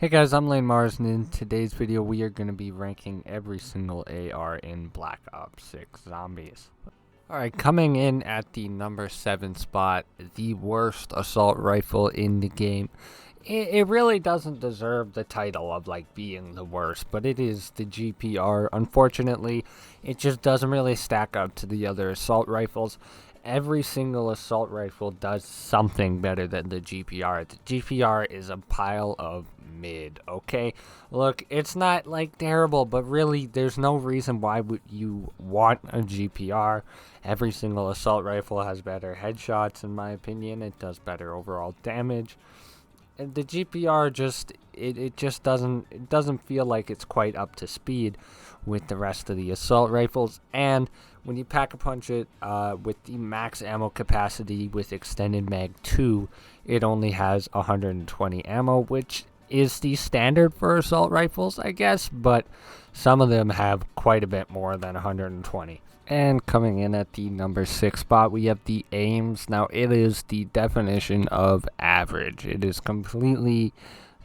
Hey guys, I'm Lane Mars, and in today's video we are going to be ranking every single AR in Black Ops 6 Zombies. Alright, coming in at the number 7 spot, the worst assault rifle in the game. It really doesn't deserve the title of being the worst, but it is the GPR. Unfortunately, it just doesn't really stack up to the other assault rifles. Every single assault rifle does something better than the GPR. The GPR is a pile of mid, okay? Look, it's not terrible, but really there's no reason why would you want a GPR. Every single assault rifle has better headshots in my opinion. It does better overall damage. And the GPR it just doesn't feel like it's quite up to speed with the rest of the assault rifles. And when you pack a punch it with the max ammo capacity with extended mag 2, it only has 120 ammo, which is the standard for assault rifles, I guess, but some of them have quite a bit more than 120. And coming in at the number 6 spot, we have the Ames. Now, it is the definition of average. It is completely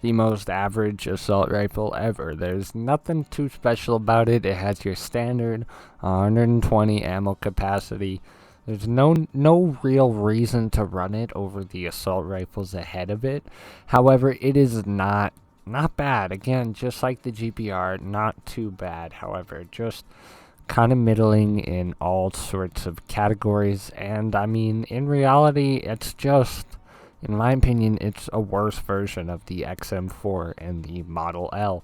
the most average assault rifle ever. There's nothing too special about it. It has your standard 120 ammo capacity. There's no real reason to run it over the assault rifles ahead of it. However, it is not bad. Again, just like the GPR, not too bad. However, just kind of middling in all sorts of categories. And I mean, in reality, it's just, in my opinion, it's a worse version of the XM4 and the Model L,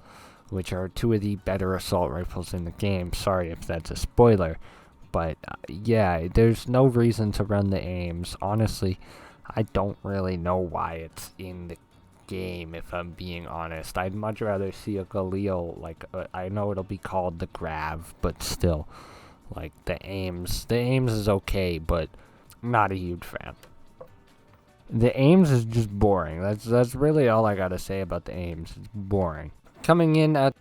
which are two of the better assault rifles in the game. Sorry if that's a spoiler. But yeah, there's no reason to run the Ames. Honestly, I don't really know why it's in the game, if I'm being honest. I'd much rather see a Galil, I know it'll be called the Grav, but still, the Ames. The Ames is okay, but I'm not a huge fan. The Ames is just boring. That's really all I gotta say about the Ames. It's boring. Coming in at,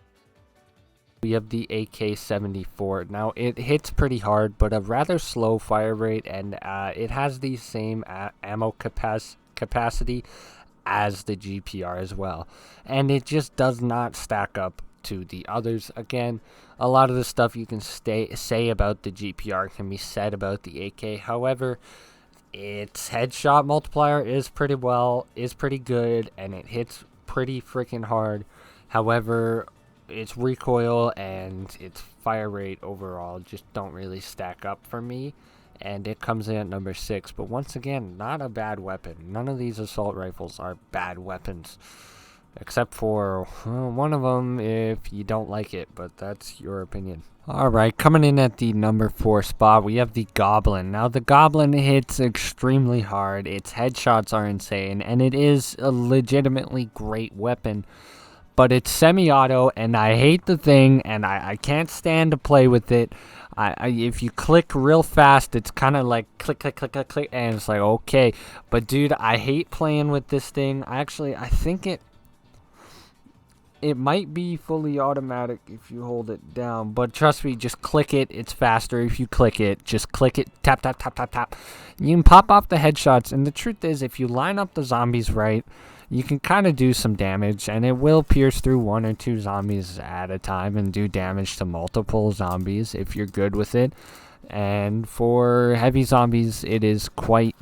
we have the AK-74. Now, it hits pretty hard, but a rather slow fire rate, and it has the same ammo capacity as the GPR as well. And it just does not stack up to the others. Again, a lot of the stuff you can say about the GPR can be said about the AK. However, its headshot multiplier is pretty good, and it hits pretty freaking hard. However, its recoil and its fire rate overall just don't really stack up for me, and it comes in at number 6. But once again, not a bad weapon. None of these assault rifles are bad weapons, except for one of them if you don't like it, but that's your opinion. Alright, coming in at the number 4 spot, we have the Goblin. Now, the Goblin hits extremely hard. Its headshots are insane, and it is a legitimately great weapon. But it's semi-auto, and I hate the thing, and I can't stand to play with it. If you click real fast, it's kind of like click, click, click, click, click, and it's like, okay. But dude, I hate playing with this thing. I think it might be fully automatic if you hold it down, but trust me, just click it. It's faster if you click it. Just click it, tap, tap, tap, tap, tap. You can pop off the headshots, and the truth is, if you line up the zombies right, you can kind of do some damage, and it will pierce through 1 or 2 zombies at a time and do damage to multiple zombies if you're good with it. And for heavy zombies, it is quite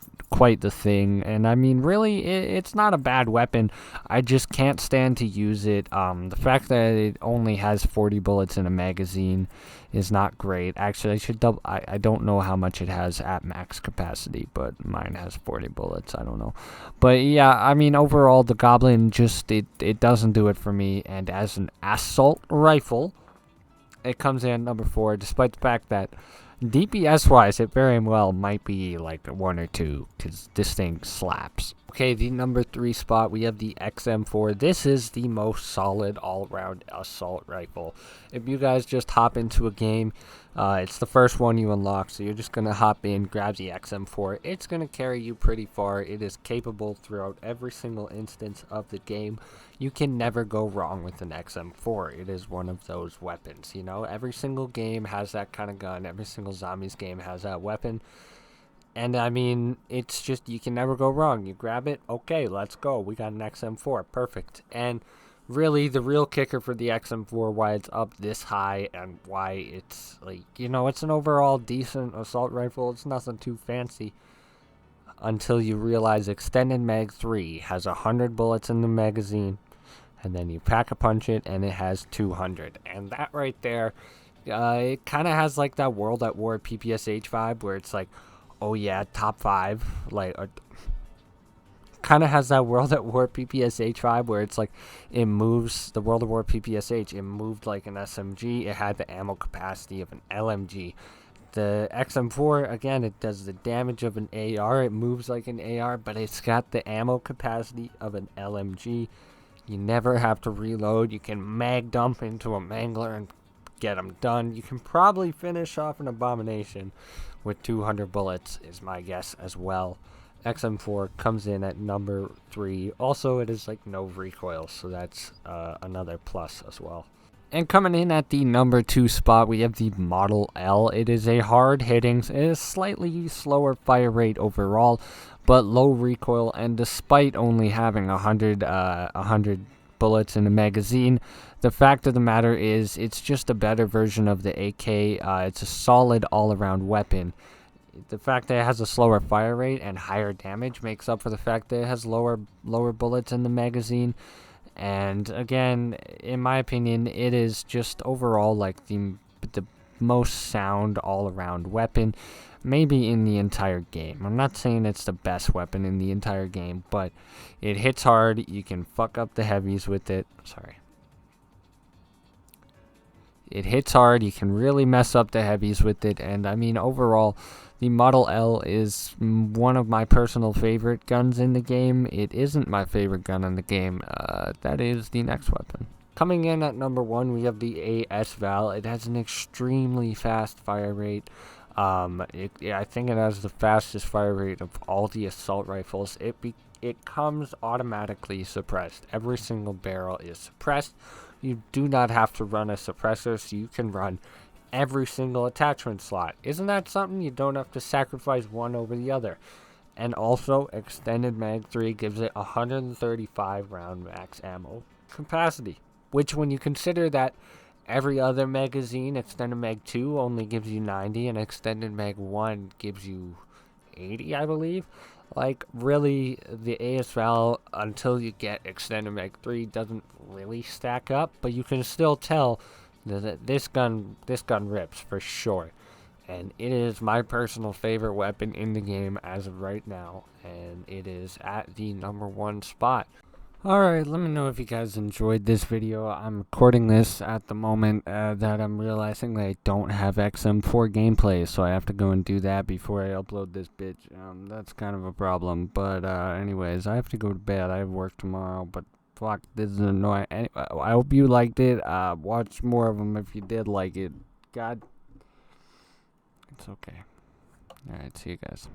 the thing. And I mean, really, it's not a bad weapon. I just can't stand to use it. The fact that it only has 40 bullets in a magazine is not great. Actually, I should double. I don't know how much it has at max capacity, but mine has 40 bullets. I don't know. But yeah, I mean, overall, the Goblin just it doesn't do it for me. And as an assault rifle, it comes in at number 4, despite the fact that DPS-wise, it very well might be 1 or 2, because this thing slaps. Okay, the number 3 spot, we have the XM4. This is the most solid all-round assault rifle. If you guys just hop into a game, it's the first one you unlock, so you're just going to hop in, grab the XM4. It's going to carry you pretty far. It is capable throughout every single instance of the game. You can never go wrong with an XM4. It is one of those weapons, you know? Every single game has that kind of gun. Every single zombies game has that weapon. And I mean, it's just, you can never go wrong. You grab it, okay, let's go. We got an XM4, perfect. And really the real kicker for the XM4, why it's up this high and why it's like, it's an overall decent assault rifle. It's nothing too fancy until you realize Extended Mag 3 has 100 bullets in the magazine, and then you pack-a-punch it and it has 200. And that right there, it kind of has like that World at War PPSH vibe where it's like, oh yeah, top 5, like kind of has that World at War PPSH vibe where it's like it moves the World at War PPSH. It moved like an SMG. It had the ammo capacity of an LMG. The XM4, again, it does the damage of an AR. It moves like an AR, but it's got the ammo capacity of an LMG. You never have to reload. You can mag dump into a mangler and get them done. You can probably finish off an Abomination with 200 bullets, is my guess as well. XM4 comes in at number 3. Also, it is like no recoil, so that's another plus as well. And coming in at the number 2 spot, we have the Model L. It is a hard-hitting, it is slightly slower fire rate overall, but low recoil. And despite only having 100 bullets in the magazine, the fact of the matter is it's just a better version of the AK. It's a solid all-around weapon. The fact that it has a slower fire rate and higher damage makes up for the fact that it has lower bullets in the magazine. And again, in my opinion, it is just overall like the most sound all-around weapon, maybe in the entire game. I'm not saying it's the best weapon in the entire game, but it hits hard. You can fuck up the heavies with it. It hits hard. You can really mess up the heavies with it. And I mean, overall, the Model L is one of my personal favorite guns in the game. It isn't my favorite gun in the game. That is the next weapon. Coming in at number 1, we have the AS Val. It has an extremely fast fire rate. I think it has the fastest fire rate of all the assault rifles. It comes automatically suppressed. Every single barrel is suppressed. You do not have to run a suppressor, so you can run every single attachment slot. Isn't that something? You don't have to sacrifice one over the other. And also, Extended Mag 3 gives it 135 round max ammo capacity, which when you consider that every other magazine, Extended Mag 2 only gives you 90 and Extended Mag 1 gives you 80, I believe. Like, really, the AS Val, until you get Extended Mag 3, doesn't really stack up, but you can still tell that this gun rips for sure. And it is my personal favorite weapon in the game as of right now, and it is at the number 1 spot. Alright, let me know if you guys enjoyed this video. I'm recording this at the moment that I'm realizing that I don't have XM4 gameplay, so I have to go and do that before I upload this bitch. That's kind of a problem, but anyways, I have to go to bed. I have work tomorrow, but fuck, this is annoying. Anyway, I hope you liked it. Watch more of them if you did like it. God, it's okay. Alright, see you guys.